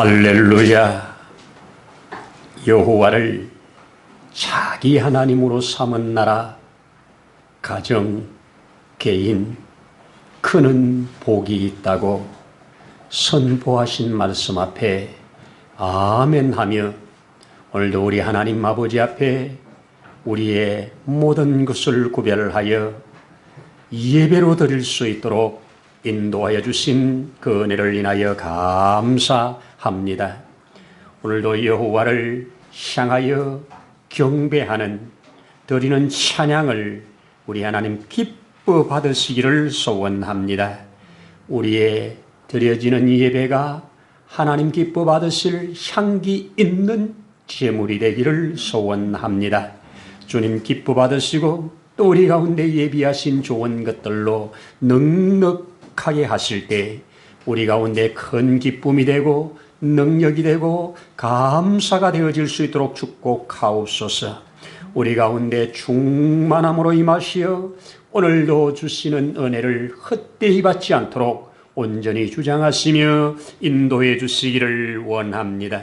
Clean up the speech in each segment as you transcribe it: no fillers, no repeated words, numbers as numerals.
할렐루야. 여호와를 자기 하나님으로 삼은 나라, 가정, 개인, 크는 복이 있다고 선포하신 말씀 앞에 아멘하며 오늘도 우리 하나님 아버지 앞에 우리의 모든 것을 구별하여 예배로 드릴 수 있도록 인도하여 주신 그 은혜를 인하여 감사합니다. 오늘도 여호와를 향하여 경배하는 드리는 찬양을 우리 하나님 기뻐 받으시기를 소원합니다. 우리의 드려지는 예배가 하나님 기뻐 받으실 향기 있는 제물이 되기를 소원합니다. 주님 기뻐 받으시고 또 우리 가운데 예비하신 좋은 것들로 넉넉하게 하실 때 우리 가운데 큰 기쁨이 되고 능력이 되고 감사가 되어질 수 있도록 축복하옵소서. 우리 가운데 충만함으로 임하시어 오늘도 주시는 은혜를 헛되이 받지 않도록 온전히 주장하시며 인도해 주시기를 원합니다.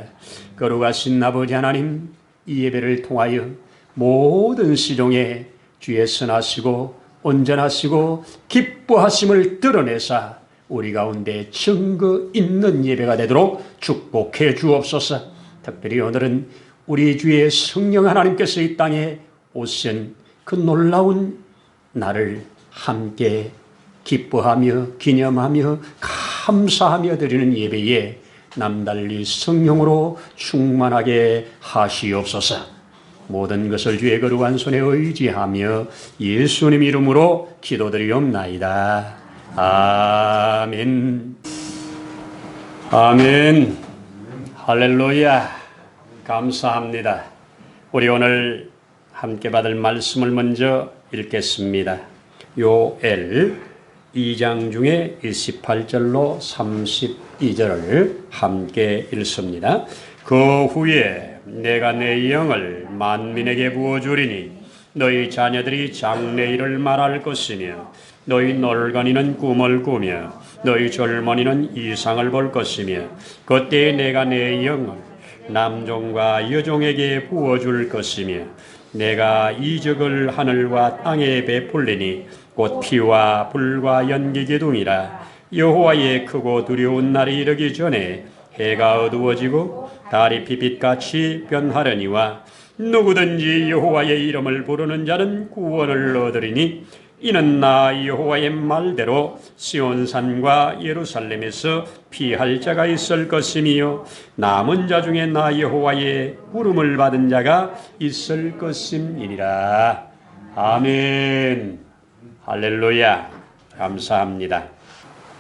거룩하신 아버지 하나님, 이 예배를 통하여 모든 시종에 주의 선하시고 온전하시고 기뻐하심을 드러내사 우리 가운데 증거 있는 예배가 되도록 축복해 주옵소서. 특별히 오늘은 우리 주의 성령 하나님께서 이 땅에 오신 그 놀라운 날을 함께 기뻐하며 기념하며 감사하며 드리는 예배에 남달리 성령으로 충만하게 하시옵소서. 모든 것을 주의 거룩한 손에 의지하며 예수님 이름으로 기도드리옵나이다. 아멘. 아멘. 할렐루야. 감사합니다. 우리 오늘 함께 받을 말씀을 먼저 읽겠습니다. 요엘 2장 중에 28절로 32절을 함께 읽습니다. 그 후에 내가 내 영을 만민에게 부어주리니 너희 자녀들이 장래일을 말할 것이며 너희 널간이는 꿈을 꾸며 너희 젊은이는 이상을 볼 것이며 그때 내가 내 영을 남종과 여종에게 부어줄 것이며 내가 이적을 하늘과 땅에 베풀리니 곧 피와 불과 연기 기둥이라. 여호와의 크고 두려운 날이 이르기 전에 해가 어두워지고 달이 피빛같이 변하려니와 누구든지 여호와의 이름을 부르는 자는 구원을 얻으리니 이는 나 여호와의 말대로 시온산과 예루살렘에서 피할 자가 있을 것이며 남은 자 중에 나 여호와의 부름을 받은 자가 있을 것임이니라. 아멘. 할렐루야. 감사합니다.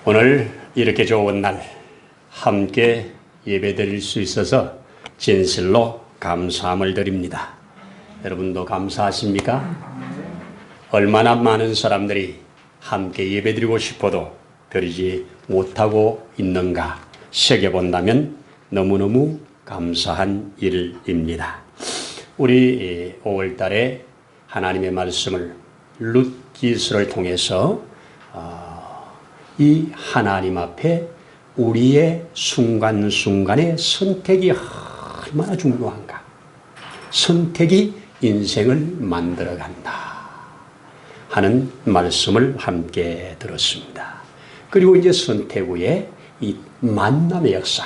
오늘 이렇게 좋은 날 함께 예배드릴 수 있어서 진실로 감사함을 드립니다. 여러분도 감사하십니까? 얼마나 많은 사람들이 함께 예배드리고 싶어도 드리지 못하고 있는가 새겨본다면 너무너무 감사한 일입니다. 우리 5월달에 하나님의 말씀을 룻기서를 통해서 이 하나님 앞에 우리의 순간순간의 선택이 얼마나 중요한가. 선택이 인생을 만들어간다 하는 말씀을 함께 들었습니다. 그리고 이제 선택 후에 이 만남의 역사.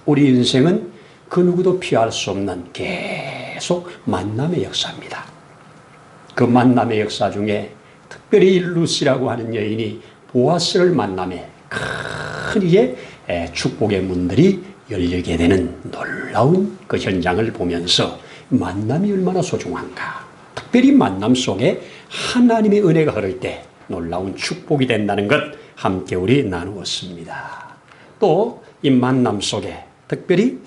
우리 인생은 그 누구도 피할 수 없는 계속 만남의 역사입니다. 그 만남의 역사 중에 특별히 룻이라고 하는 여인이 보아스를 만남에 큰 이제 축복의 문들이 열리게 되는 놀라운 그 현장을 보면서 만남이 얼마나 소중한가. 특별히 만남 속에 하나님의 은혜가 흐를 때 놀라운 축복이 된다는 것 함께 우리 나누었습니다. 또 이 만남 속에 특별히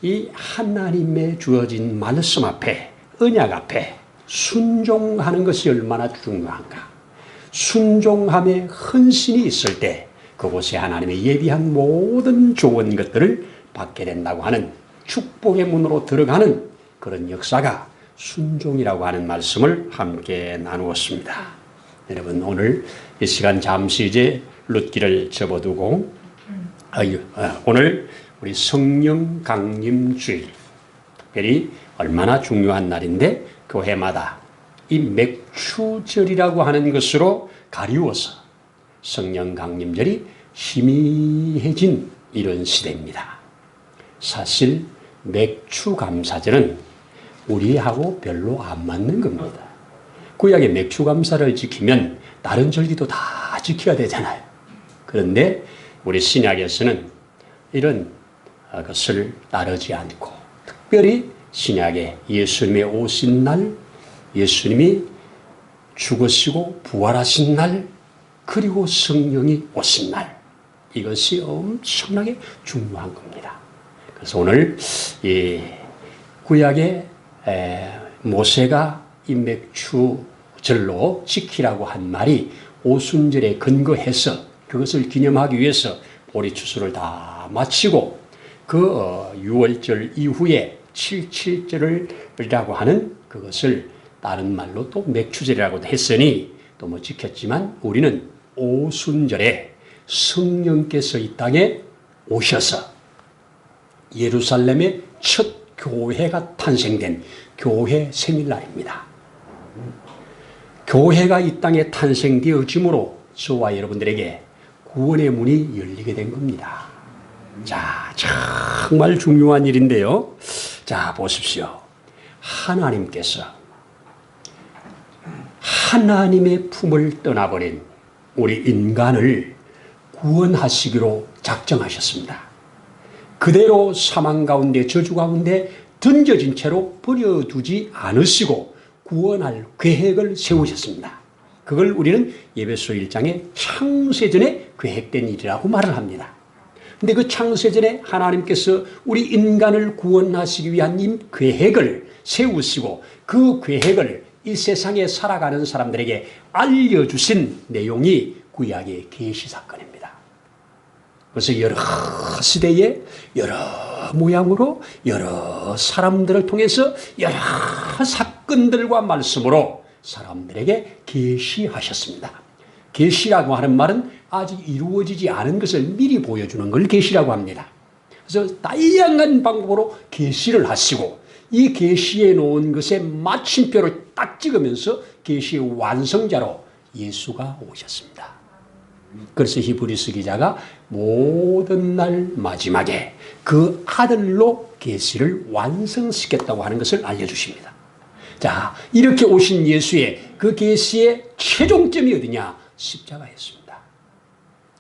이 하나님의 주어진 말씀 앞에 언약 앞에 순종하는 것이 얼마나 중요한가. 순종함에 헌신이 있을 때 그곳에 하나님의 예비한 모든 좋은 것들을 받게 된다고 하는 축복의 문으로 들어가는 그런 역사가 순종이라고 하는 말씀을 함께 나누었습니다. 여러분 오늘 이 시간 잠시 이제 룻기를 접어두고 오늘 우리 성령 강림 주일, 특별히 얼마나 중요한 날인데 교회마다 이 맥추절이라고 하는 것으로 가리워서 성령 강림절이 희미해진 이런 시대입니다. 사실 맥추감사절은 우리하고 별로 안 맞는 겁니다. 구약의 맥추감사를 지키면 다른 절기도 다 지켜야 되잖아요. 그런데 우리 신약에서는 이런 것을 따르지 않고 특별히 신약에 예수님의 오신 날, 예수님이 죽으시고 부활하신 날, 그리고 성령이 오신 날, 이것이 엄청나게 중요한 겁니다. 그래서 오늘 이 구약의 모세가 이 맥추절로 지키라고 한 말이 오순절에 근거해서 그것을 기념하기 위해서 보리추수를 다 마치고 그 6월절 이후에 77절이라고 하는 그것을 다른 말로 또 맥추절이라고도 했으니 또 뭐 지켰지만 우리는 오순절에 성령께서 이 땅에 오셔서 예루살렘의 첫 교회가 탄생된 교회 생일날입니다. 교회가 이 땅에 탄생되어짐으로 저와 여러분들에게 구원의 문이 열리게 된 겁니다. 자, 정말 중요한 일인데요. 자, 보십시오. 하나님께서 하나님의 품을 떠나버린 우리 인간을 구원하시기로 작정하셨습니다. 그대로 사망 가운데 저주 가운데 던져진 채로 버려두지 않으시고 구원할 계획을 세우셨습니다. 그걸 우리는 에베소 1장에 창세전에 계획된 일이라고 말을 합니다. 근데 그 창세전에 하나님께서 우리 인간을 구원하시기 위한 이 계획을 세우시고 그 계획을 이 세상에 살아가는 사람들에게 알려주신 내용이 구약의 계시 사건입니다. 그래서 여러 시대에 여러 모양으로 여러 사람들을 통해서 여러 사건들과 말씀으로 사람들에게 계시하셨습니다. 계시라고 하는 말은 아직 이루어지지 않은 것을 미리 보여주는 걸 계시라고 합니다. 그래서 다양한 방법으로 계시를 하시고 이 계시해 놓은 것에 마침표를 딱 찍으면서 계시의 완성자로 예수가 오셨습니다. 그래서 히브리서 기자가 모든 날 마지막에 그 아들로 계시를 완성시켰다고 하는 것을 알려주십니다. 자, 이렇게 오신 예수의 그 계시의 최종점이 어디냐? 십자가였습니다.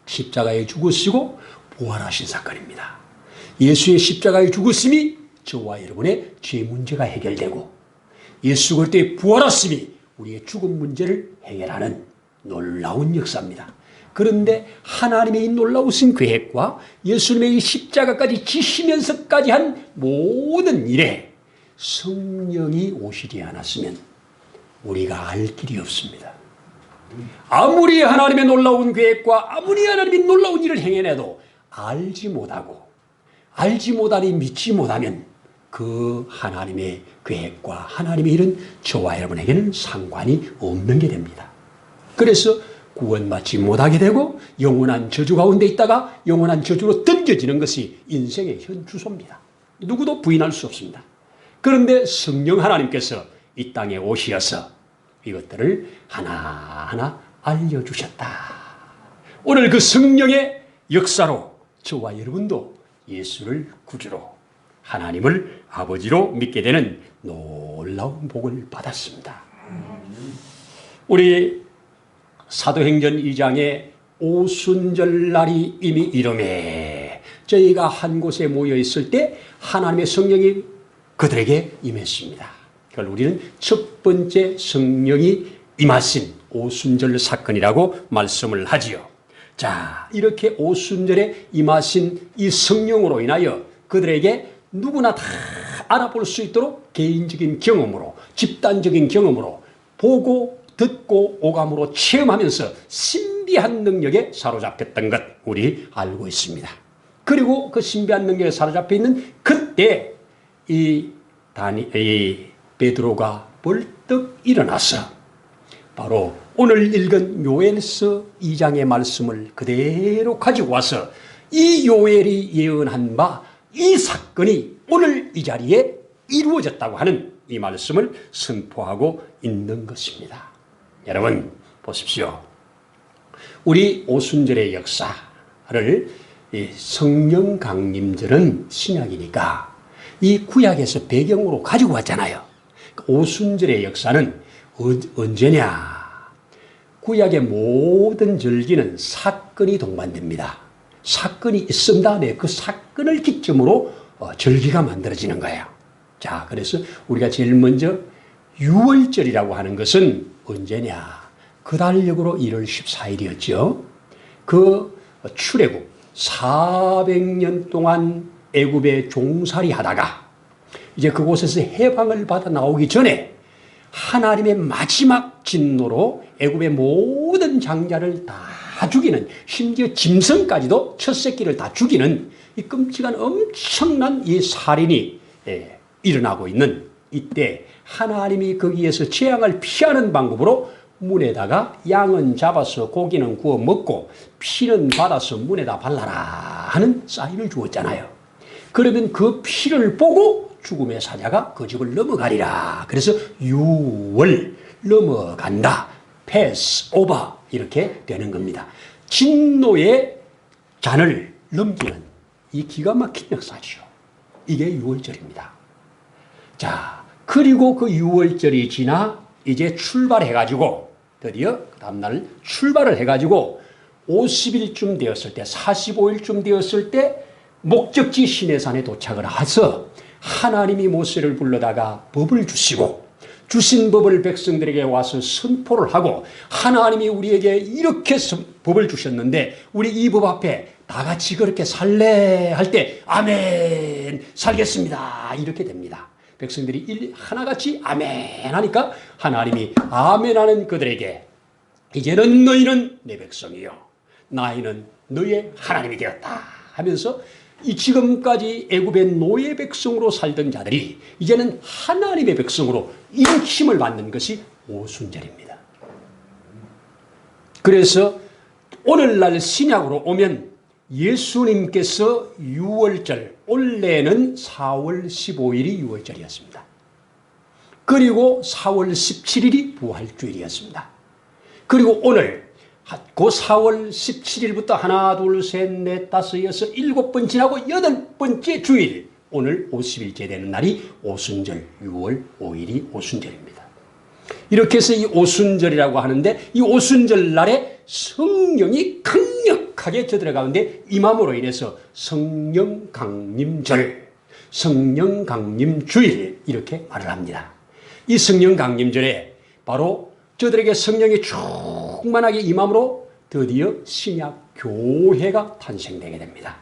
십자가에 죽으시고 부활하신 사건입니다. 예수의 십자가에 죽으심이 저와 여러분의 죄 문제가 해결되고 예수 그리스도의 부활하심이 우리의 죽음 문제를 해결하는 놀라운 역사입니다. 그런데 하나님의 이 놀라우신 계획과 예수님의 이 십자가까지 지시면서까지 한 모든 일에 성령이 오시지 않았으면 우리가 알 길이 없습니다. 아무리 하나님의 놀라운 계획과 아무리 하나님의 놀라운 일을 행해내도 알지 못하니 믿지 못하면 그 하나님의 계획과 하나님의 일은 저와 여러분에게는 상관이 없는 게 됩니다. 그래서 구원받지 못하게 되고 영원한 저주 가운데 있다가 영원한 저주로 던져지는 것이 인생의 현 주소입니다. 누구도 부인할 수 없습니다. 그런데 성령 하나님께서 이 땅에 오시어서 이것들을 하나하나 알려주셨다. 오늘 그 성령의 역사로 저와 여러분도 예수를 구주로 하나님을 아버지로 믿게 되는 놀라운 복을 받았습니다. 우리 사도행전 2장에 오순절 날이 이미 이름에 저희가 한 곳에 모여 있을 때 하나님의 성령이 그들에게 임했습니다. 그걸 우리는 첫 번째 성령이 임하신 오순절 사건이라고 말씀을 하지요. 자, 이렇게 오순절에 임하신 이 성령으로 인하여 그들에게 누구나 다 알아볼 수 있도록 개인적인 경험으로 집단적인 경험으로 보고 듣고 오감으로 체험하면서 신비한 능력에 사로잡혔던 것 우리 알고 있습니다. 그리고 그 신비한 능력에 사로잡혀 있는 그때 이 베드로가 벌떡 일어나서 바로 오늘 읽은 요엘서 2장의 말씀을 그대로 가지고 와서 이 요엘이 예언한 바 이 사건이 오늘 이 자리에 이루어졌다고 하는 이 말씀을 선포하고 있는 것입니다. 여러분 보십시오. 우리 오순절의 역사를 성령 강림절은 신약이니까 이 구약에서 배경으로 가지고 왔잖아요. 오순절의 역사는 언제냐? 구약의 모든 절기는 사건이 동반됩니다. 사건이 있은 다음에 그 사건을 기점으로 절기가 만들어지는 거예요. 자, 그래서 우리가 제일 먼저 유월절이라고 하는 것은 언제냐? 그달력으로 1월 14일이었죠. 그 출애굽 400년 동안 애굽에 종살이 하다가 이제 그곳에서 해방을 받아 나오기 전에 하나님의 마지막 진노로 애굽의 모든 장자를 다 죽이는, 심지어 짐승까지도 첫 새끼를 다 죽이는 이 끔찍한 엄청난 이 살인이 일어나고 있는 이때 하나님이 거기에서 재앙을 피하는 방법으로 문에다가 양은 잡아서 고기는 구워 먹고 피는 받아서 문에다 발라라 하는 사인을 주었잖아요. 그러면 그 피를 보고 죽음의 사자가 그 집을 넘어가리라. 그래서 유월, 넘어간다, 패스 오버 이렇게 되는 겁니다. 진노의 잔을 넘기는 이 기가 막힌 역사죠. 이게 유월절입니다. 자, 그리고 그 유월절이 지나 이제 출발해가지고 드디어 그 다음날 출발을 해가지고 50일쯤 되었을 때, 45일쯤 되었을 때 목적지 시내산에 도착을 해서 하나님이 모세를 불러다가 법을 주시고 주신 법을 백성들에게 와서 선포를 하고 하나님이 우리에게 이렇게 법을 주셨는데 우리 이 법 앞에 다 같이 그렇게 살래 할 때 아멘 살겠습니다 이렇게 됩니다. 백성들이 하나같이 아멘 하니까 하나님이 아멘 하는 그들에게 이제는 너희는 내 백성이요 나이는 너희의 하나님이 되었다 하면서 이 지금까지 애굽의 노예 백성으로 살던 자들이 이제는 하나님의 백성으로 인침을 받는 것이 오순절입니다. 그래서 오늘날 신약으로 오면 예수님께서 유월절, 원래는 4월 15일이 유월절이었습니다. 그리고 4월 17일이 부활주일이었습니다. 그리고 오늘 그 4월 17일부터 하나, 둘, 셋, 넷, 다섯, 여섯, 7번 지나고 8번째 주일, 오늘 50일째 되는 날이 오순절, 6월 5일이 오순절입니다. 이렇게 해서 이 오순절이라고 하는데 이 오순절 날에 성령이 강력하게 저들 가운데 임함으로 인해서 성령 강림절, 성령 강림주일 이렇게 말을 합니다. 이 성령 강림절에 바로 저들에게 성령이 충만하게 임함으로 드디어 신약 교회가 탄생되게 됩니다.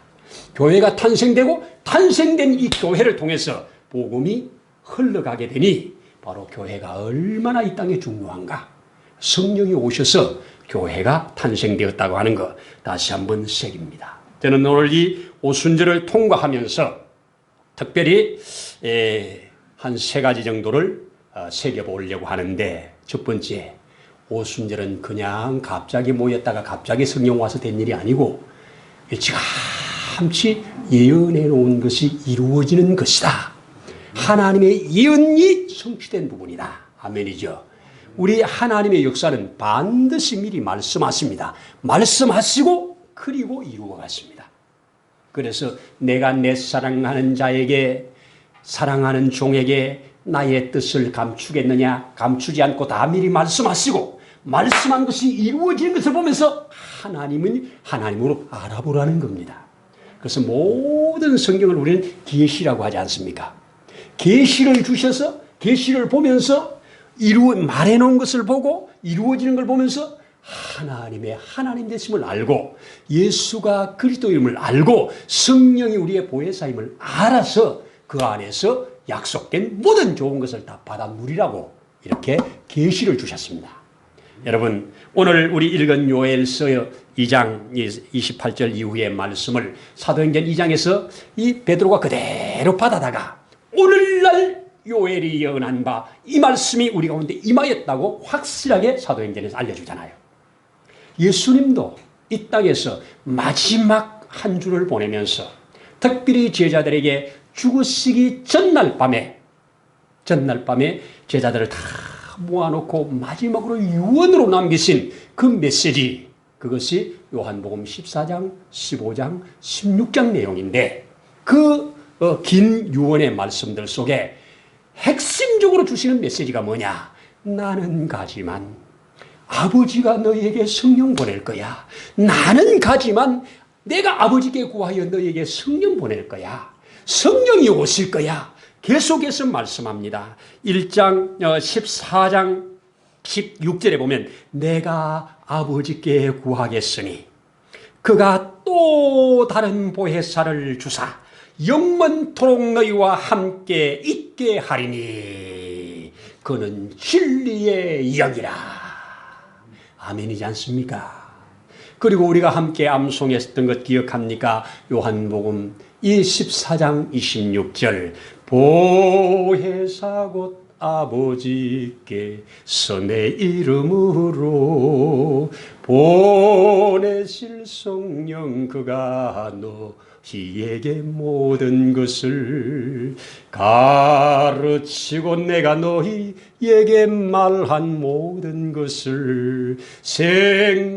교회가 탄생되고 탄생된 이 교회를 통해서 복음이 흘러가게 되니 바로 교회가 얼마나 이 땅에 중요한가. 성령이 오셔서 교회가 탄생되었다고 하는 것 다시 한번 새깁니다. 저는 오늘 이 오순절을 통과하면서 특별히 한 3가지 정도를 새겨보려고 하는데 첫 번째, 오순절은 그냥 갑자기 모였다가 갑자기 성령 와서 된 일이 아니고 일찌감치 예언해 놓은 것이 이루어지는 것이다. 하나님의 예언이 성취된 부분이다. 아멘이죠. 우리 하나님의 역사는 반드시 미리 말씀하십니다. 말씀하시고 그리고 이루어갔습니다. 그래서 내가 내 사랑하는 자에게 사랑하는 종에게 나의 뜻을 감추겠느냐? 감추지 않고 다 미리 말씀하시고 말씀한 것이 이루어지는 것을 보면서 하나님은 하나님으로 알아보라는 겁니다. 그래서 모든 성경을 우리는 계시라고 하지 않습니까? 계시를 주셔서 계시를 보면서 말해놓은 것을 보고 이루어지는 걸 보면서 하나님의 하나님 되심을 알고 예수가 그리스도임을 알고 성령이 우리의 보혜사임을 알아서 그 안에서 약속된 모든 좋은 것을 다 받아 누리라고 이렇게 계시를 주셨습니다. 여러분 오늘 우리 읽은 요엘서 2장 28절 이후의 말씀을 사도행전 2장에서 이 베드로가 그대로 받아다가 오늘날 요엘이 예언한 바 이 말씀이 우리 가운데 임하였다고 확실하게 사도행전에서 알려주잖아요. 예수님도 이 땅에서 마지막 한 주를 보내면서 특별히 제자들에게 죽으시기 전날 밤에 제자들을 다 모아놓고 마지막으로 유언으로 남기신 그 메시지, 그것이 요한복음 14장, 15장, 16장 내용인데, 그 긴 유언의 말씀들 속에 핵심적으로 주시는 메시지가 뭐냐? 나는 가지만 아버지가 너희에게 성령 보낼 거야. 나는 가지만 내가 아버지께 구하여 너희에게 성령 보낼 거야. 성령이 오실 거야. 계속해서 말씀합니다. 1장 14장 16절에 보면 내가 아버지께 구하겠으니 그가 또 다른 보혜사를 주사 영원토록 너희와 함께 있게 하리니 그는 진리의 영이라. 아멘이지 않습니까? 그리고 우리가 함께 암송했던 것 기억합니까? 요한복음 14장 26절 보혜사 곧 아버지께서 내 이름으로 보내실 성령 그가 너희에게 모든 것을 가르치고 내가 너희에게 말한 모든 것을 생각나게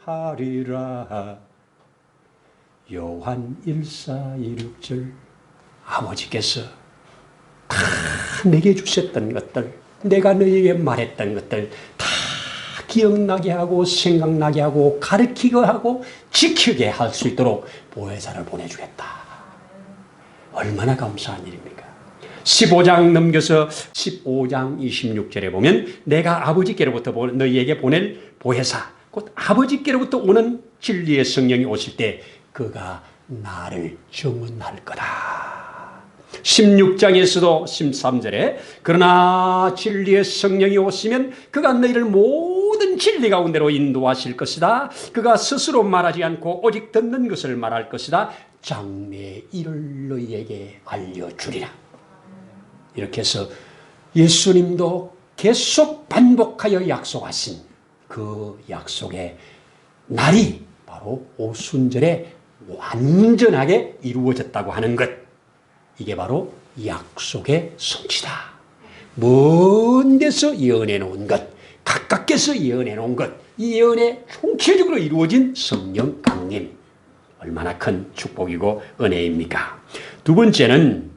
하리라. 요한 1:4-6절 아버지께서 다 내게 주셨던 것들, 내가 너희에게 말했던 것들 다 기억나게 하고 생각나게 하고 가르치게 하고 지키게 할 수 있도록 보혜사를 보내주겠다. 얼마나 감사한 일입니까? 15장 넘겨서 15장 26절에 보면 내가 아버지께로부터 너희에게 보낼 보혜사, 곧 아버지께로부터 오는 진리의 성령이 오실 때 그가 나를 증언할 거다. 16장에서도 13절에 그러나 진리의 성령이 오시면 그가 너희를 모든 진리 가운데로 인도하실 것이다. 그가 스스로 말하지 않고 오직 듣는 것을 말할 것이다. 장래의 일을 너희에게 알려주리라. 이렇게 해서 예수님도 계속 반복하여 약속하신 그 약속의 날이 바로 오순절에 완전하게 이루어졌다고 하는 것, 이게 바로 약속의 성취다. 먼 데서 예언해 놓은 것, 가깝게서 예언해 놓은 것, 이 예언에 총체적으로 이루어진 성령 강림, 얼마나 큰 축복이고 은혜입니까? 두 번째는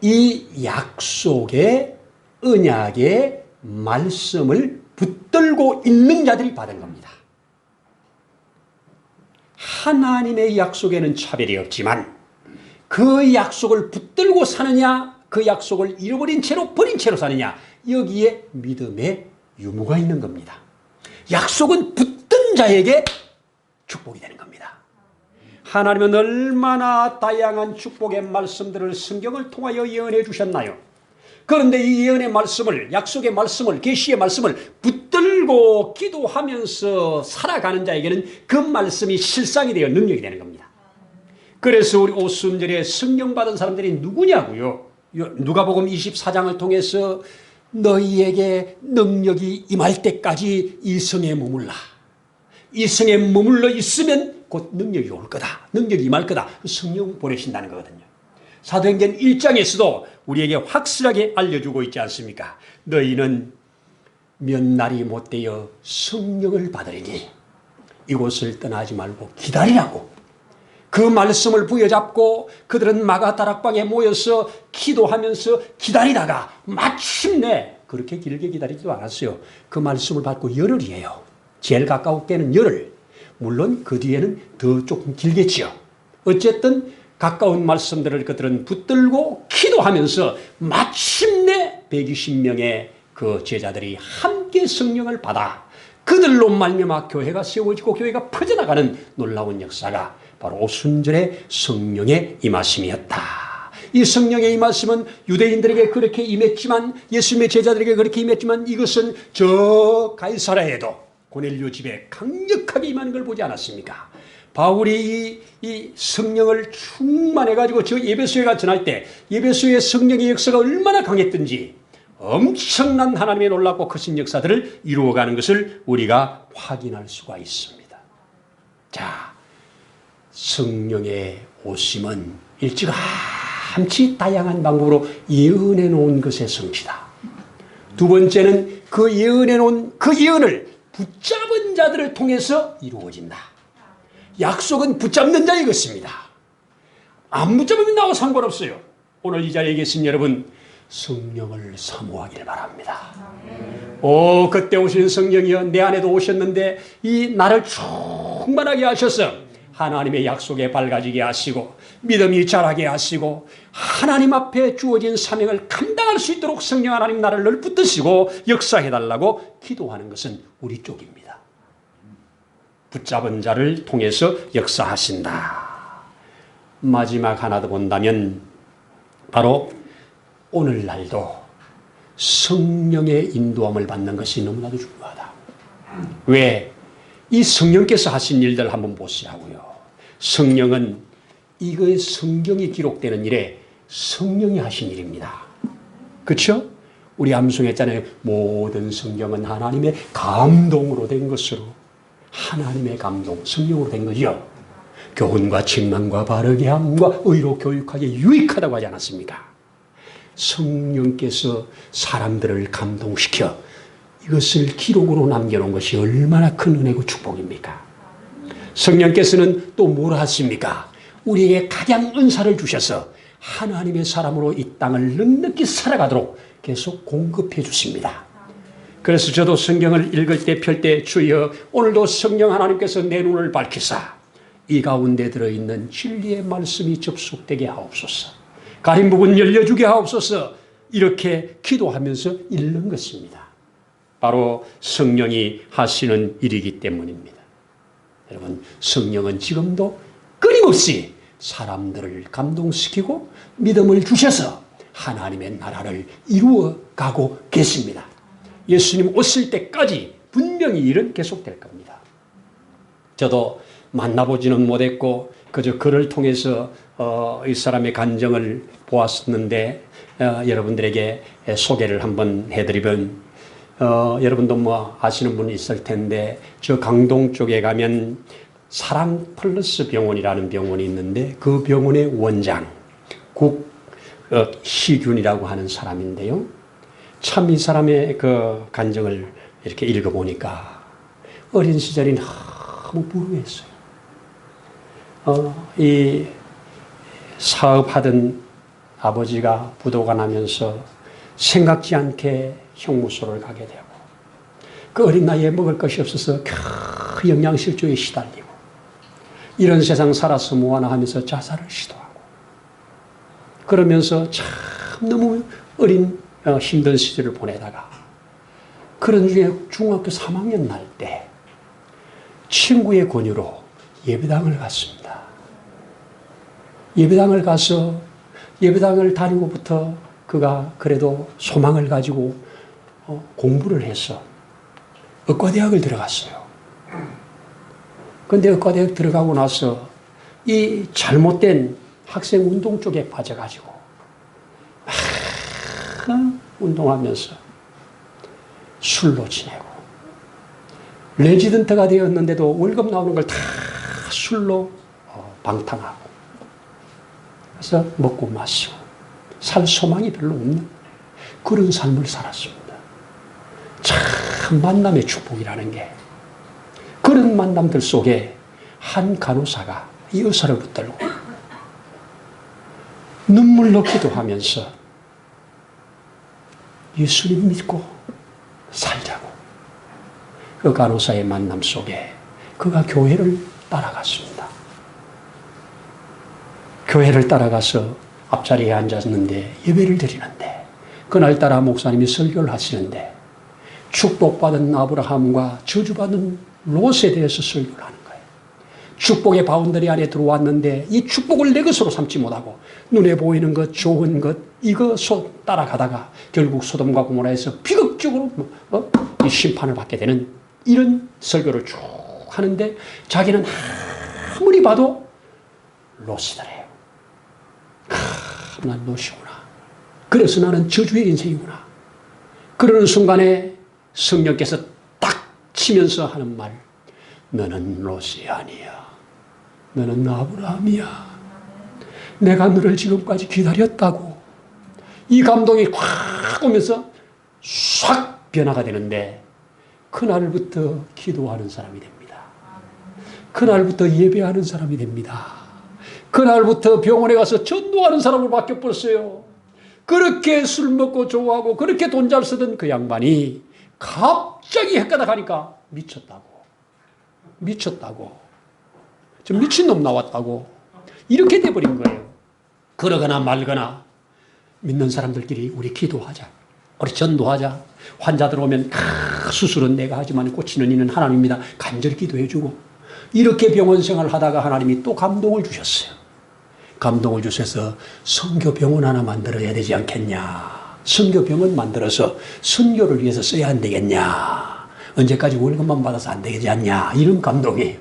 이 약속의 언약의 말씀을 붙들고 있는 자들이 받은 겁니다. 하나님의 약속에는 차별이 없지만 그 약속을 붙들고 사느냐, 그 약속을 잃어버린 채로 버린 채로 사느냐, 여기에 믿음의 유무가 있는 겁니다. 약속은 붙든 자에게 축복이 되는 겁니다. 하나님은 얼마나 다양한 축복의 말씀들을 성경을 통하여 예언해 주셨나요? 그런데 이 예언의 말씀을, 약속의 말씀을, 계시의 말씀을 붙들고 기도하면서 살아가는 자에게는 그 말씀이 실상이 되어 능력이 되는 겁니다. 그래서 우리 오순절에 성령 받은 사람들이 누구냐고요? 누가복음 24장을 통해서 너희에게 능력이 임할 때까지 이 성에 머물라. 이 성에 머물러 있으면 곧 능력이 올 거다. 능력이 임할 거다. 성령 보내신다는 거거든요. 사도행전 1장에서도 우리에게 확실하게 알려주고 있지 않습니까? 너희는 몇 날이 못되어 성령을 받으리니 이곳을 떠나지 말고 기다리라고. 그 말씀을 부여잡고 그들은 마가다락방에 모여서 기도하면서 기다리다가 마침내, 그렇게 길게 기다리지도 않았어요. 그 말씀을 받고 열흘이에요. 제일 가까울 때는 열흘. 물론 그 뒤에는 더 조금 길겠지요. 어쨌든 가까운 말씀들을 그들은 붙들고 기도하면서 마침내 120명의 그 제자들이 함께 성령을 받아 그들로 말미암아 교회가 세워지고 교회가 퍼져나가는 놀라운 역사가 바로 오순절의 성령의 임하심이었다. 이 성령의 임하심은 유대인들에게 그렇게 임했지만, 예수님의 제자들에게 그렇게 임했지만, 이것은 저 가이사랴에도 고넬료 집에 강력하게 임하는 걸 보지 않았습니까? 바울이 이 성령을 충만해가지고 저 에베소에 전할 때 에베소의 성령의 역사가 얼마나 강했던지 엄청난 하나님의 놀랍고 크신 역사들을 이루어가는 것을 우리가 확인할 수가 있습니다. 자, 성령의 오심은 일찌감치 다양한 방법으로 예언해 놓은 것의 성취다. 두 번째는 그 예언해 놓은 그 예언을 붙잡은 자들을 통해서 이루어진다. 약속은 붙잡는 자의 것입니다. 안 붙잡으면 나와 상관없어요. 오늘 이 자리에 계신 여러분, 성령을 사모하길 바랍니다. 그때 오시는 성령이여, 내 안에도 오셨는데 이 나를 충만하게 하셔서 하나님의 약속에 밝아지게 하시고 믿음이 자라게 하시고 하나님 앞에 주어진 사명을 감당할 수 있도록 성령 하나님 나를 늘 붙드시고 역사해달라고 기도하는 것은 우리 쪽입니다. 붙잡은 자를 통해서 역사하신다. 마지막 하나 더 본다면 바로 오늘날도 성령의 인도함을 받는 것이 너무나도 중요하다. 왜? 이 성령께서 하신 일들 한번 보시라고요. 성령은 이거의 성경이 기록되는 일에 성령이 하신 일입니다. 그렇죠? 우리 암송했잖아요. 모든 성경은 하나님의 감동으로 된 것으로. 하나님의 감동, 성령으로 된 거죠. 교훈과 책망과 바르게 함과 의로 교육하기에 유익하다고 하지 않았습니까? 성령께서 사람들을 감동시켜 이것을 기록으로 남겨놓은 것이 얼마나 큰 은혜고 축복입니까? 성령께서는 또 뭘 하십니까? 우리에게 각양 은사를 주셔서 하나님의 사람으로 이 땅을 넉넉히 살아가도록 계속 공급해 주십니다. 그래서 저도 성경을 읽을 때 펼 때 주여 오늘도 성령 하나님께서 내 눈을 밝히사 이 가운데 들어있는 진리의 말씀이 접속되게 하옵소서. 가린 부분 열려주게 하옵소서. 이렇게 기도하면서 읽는 것입니다. 바로 성령이 하시는 일이기 때문입니다. 여러분, 성령은 지금도 끊임없이 사람들을 감동시키고 믿음을 주셔서 하나님의 나라를 이루어가고 계십니다. 예수님 오실 때까지 분명히 일은 계속될 겁니다. 저도 만나보지는 못했고 그저 글을 통해서 이 사람의 간정을 보았었는데 여러분들에게 소개를 한번 해드리면 여러분도 뭐 아시는 분이 있을 텐데 저 강동 쪽에 가면 사랑 플러스 병원이라는 병원이 있는데 그 병원의 원장 국희균이라고 하는 사람인데요. 참 이 사람의 그 간증을 이렇게 읽어보니까 어린 시절이 너무 불우했어요. 이 사업하던 아버지가 부도가 나면서 생각지 않게 형무소를 가게 되고 그 어린 나이에 먹을 것이 없어서 그 영양실조에 시달리고 이런 세상 살아서 뭐하나 하면서 자살을 시도하고 그러면서 참 너무 어린 힘든 시절을 보내다가 그런 중에 중학교 3학년 날 때 친구의 권유로 예배당을 갔습니다. 예배당을 가서 예배당을 다니고부터 그가 그래도 소망을 가지고 공부를 해서 의과대학을 들어갔어요. 그런데 의과대학 들어가고 나서 이 잘못된 학생 운동 쪽에 빠져가지고 운동하면서 술로 지내고 레지던트가 되었는데도 월급 나오는 걸 다 술로 방탕하고 그래서 먹고 마시고 살 소망이 별로 없는 그런 삶을 살았습니다. 참 만남의 축복이라는 게 그런 만남들 속에 한 간호사가 이 의사를 붙들고 눈물로 기도하면서 예수님 믿고 살자고 그 간호사의 만남 속에 그가 교회를 따라갔습니다. 교회를 따라가서 앞자리에 앉았는데 예배를 드리는데 그날따라 목사님이 설교를 하시는데 축복받은 아브라함과 저주받은 롯에 대해서 설교를 하는 거예요. 축복의 바운더리 안에 들어왔는데 이 축복을 내 것으로 삼지 못하고 눈에 보이는 것, 좋은 것 이거 따라가다가 결국 소돔과 고모라에서 비극적으로 이 심판을 받게 되는 이런 설교를 쭉 하는데 자기는 아무리 봐도 롯이더래요. 난 롯이구나. 그래서 나는 저주의 인생이구나. 그러는 순간에 성령께서 딱 치면서 하는 말, 너는 롯이 아니야. 너는 아브라함이야. 내가 너를 지금까지 기다렸다고. 이 감동이 확 오면서 싹 변화가 되는데 그날부터 기도하는 사람이 됩니다. 그날부터 예배하는 사람이 됩니다. 그날부터 병원에 가서 전도하는 사람으로 바뀌어버렸어요. 그렇게 술 먹고 좋아하고 그렇게 돈 잘 쓰던 그 양반이 갑자기 헷가닥 하니까 미쳤다고. 저 미친놈 나왔다고. 이렇게 돼버린 거예요. 그러거나 말거나 믿는 사람들끼리 우리 기도하자. 우리 전도하자. 환자들 오면 수술은 내가 하지만 고치는 이는 하나님입니다. 간절히 기도해주고. 이렇게 병원 생활을 하다가 하나님이 또 감동을 주셨어요. 감동을 주셔서 선교병원 하나 만들어야 되지 않겠냐. 선교병원 만들어서 선교를 위해서 써야 안 되겠냐. 언제까지 월급만 받아서 안 되지 않냐. 이런 감동이에요.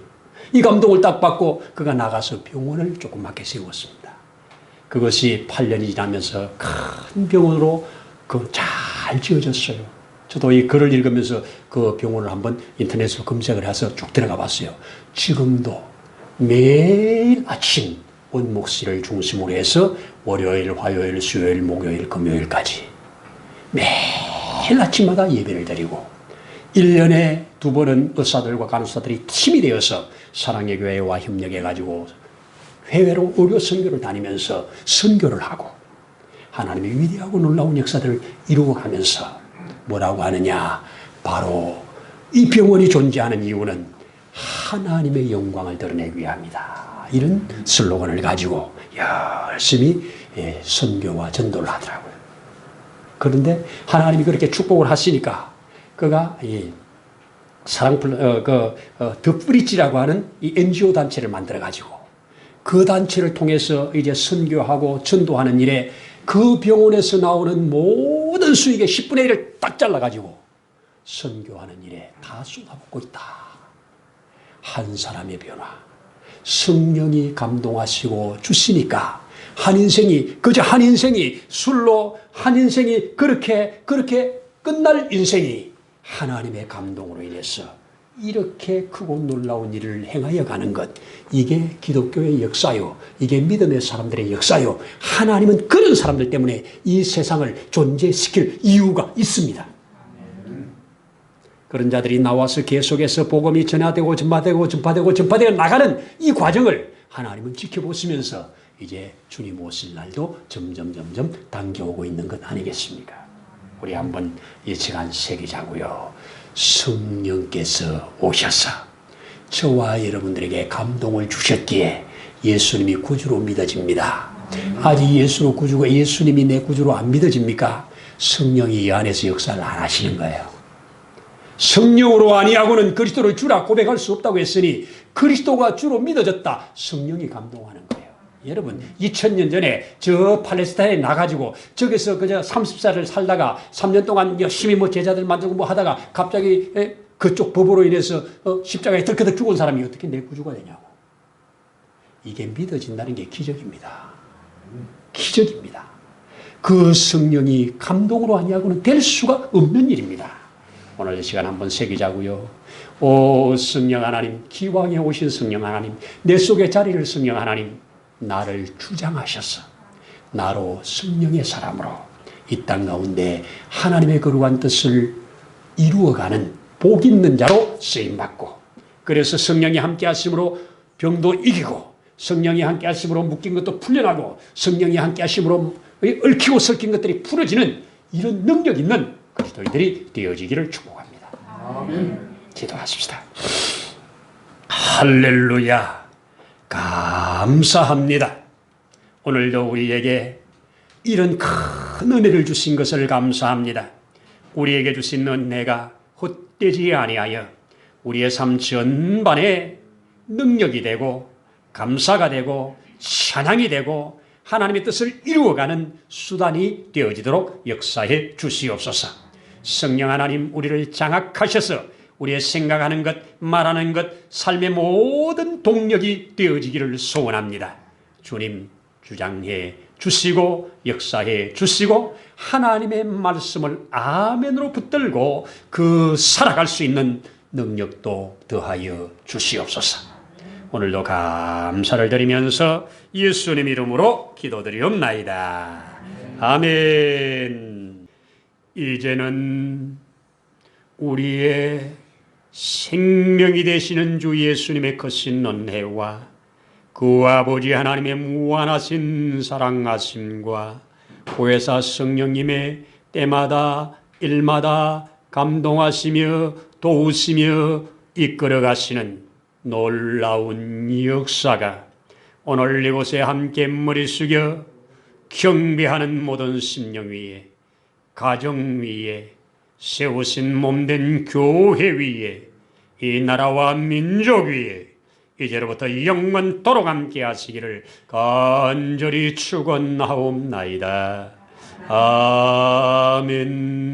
이 감동을 딱 받고 그가 나가서 병원을 조그맣게 세웠습니다. 그것이 8년이 지나면서 큰 병원으로 잘 지어졌어요. 저도 이 글을 읽으면서 그 병원을 한번 인터넷으로 검색을 해서 쭉 들어가 봤어요. 지금도 매일 아침 원목실을 중심으로 해서 월요일, 화요일, 수요일, 목요일, 금요일까지 매일 아침마다 예배를 드리고 1년에 2번은 의사들과 간호사들이 팀이 되어서 사랑의 교회와 협력해가지고 해외로 의료 선교를 다니면서 선교를 하고 하나님의 위대하고 놀라운 역사들을 이루어가면서 뭐라고 하느냐. 바로 이 병원이 존재하는 이유는 하나님의 영광을 드러내기 위함이다. 이런 슬로건을 가지고 열심히 선교와 전도를 하더라고요. 그런데 하나님이 그렇게 축복을 하시니까 그가 더 브릿지라고 하는 이 NGO 단체를 만들어 가지고 그 단체를 통해서 이제 선교하고 전도하는 일에 그 병원에서 나오는 모든 수익의 10분의 1을 딱 잘라가지고 선교하는 일에 다 쏟아붓고 있다. 한 사람의 변화. 성령이 감동하시고 주시니까 그저 한 인생이 술로 한 인생이 그렇게 끝날 인생이 하나님의 감동으로 인해서 이렇게 크고 놀라운 일을 행하여 가는 것, 이게 기독교의 역사요. 이게 믿음의 사람들의 역사요. 하나님은 그런 사람들 때문에 이 세상을 존재시킬 이유가 있습니다. 그런 자들이 나와서 계속해서 복음이 전파되고 나가는 이 과정을 하나님은 지켜보시면서 이제 주님 오실 날도 점점 당겨오고 있는 것 아니겠습니까? 우리 한번 이 시간 새기자고요. 성령께서 오셔서 저와 여러분들에게 감동을 주셨기에 예수님이 구주로 믿어집니다. 아직 예수님이 내 구주로 안 믿어집니까? 성령이 이 안에서 역사를 안 하시는 거예요. 성령으로 아니하고는 그리스도를 주라 고백할 수 없다고 했으니 그리스도가 주로 믿어졌다. 성령이 감동하는 거예요. 여러분 2000년 전에 저 팔레스타인에 나가지고 저기서 그저 30살을 살다가 3년 동안 열심히 제자들 만들고 하다가 갑자기 그쪽 법으로 인해서 십자가에 덜커덕 죽은 사람이 어떻게 내 구주가 되냐고. 이게 믿어진다는 게 기적입니다. 기적입니다. 그 성령이 감동으로 아니하고는 될 수가 없는 일입니다. 오늘 이 시간 한번 새기자고요. 오 성령 하나님, 기왕에 오신 성령 하나님, 내 속에 자리를 성령 하나님, 나를 주장하셔서 나로 성령의 사람으로 이 땅 가운데 하나님의 거룩한 뜻을 이루어가는 복 있는 자로 쓰임받고, 그래서 성령이 함께 하심으로 병도 이기고, 성령이 함께 하심으로 묶인 것도 풀려나고, 성령이 함께 하심으로 얽히고 설킨 것들이 풀어지는 이런 능력 있는 그리스도인들이 되어지기를 축복합니다. 기도하십시다. 할렐루야. 감사합니다. 오늘도 우리에게 이런 큰 은혜를 주신 것을 감사합니다. 우리에게 주신 은혜가 헛되지 아니하여 우리의 삶 전반에 능력이 되고 감사가 되고 찬양이 되고 하나님의 뜻을 이루어가는 수단이 되어지도록 역사해 주시옵소서. 성령 하나님, 우리를 장악하셔서 우리의 생각하는 것, 말하는 것, 삶의 모든 동력이 되어지기를 소원합니다. 주님 주장해 주시고 역사해 주시고 하나님의 말씀을 아멘으로 붙들고 그 살아갈 수 있는 능력도 더하여 주시옵소서. 오늘도 감사를 드리면서 예수님 이름으로 기도드리옵나이다. 아멘. 이제는 우리의 생명이 되시는 주 예수님의 크신 은혜와 그 아버지 하나님의 무한하신 사랑하심과 보혜사 성령님의 때마다 일마다 감동하시며 도우시며 이끌어가시는 놀라운 역사가 오늘 이곳에 함께 머리 숙여 경배하는 모든 심령 위에, 가정 위에, 세우신 몸된 교회 위에, 이 나라와 민족 위에 이제로부터 영원토록 함께 하시기를 간절히 축원하옵나이다. 아멘.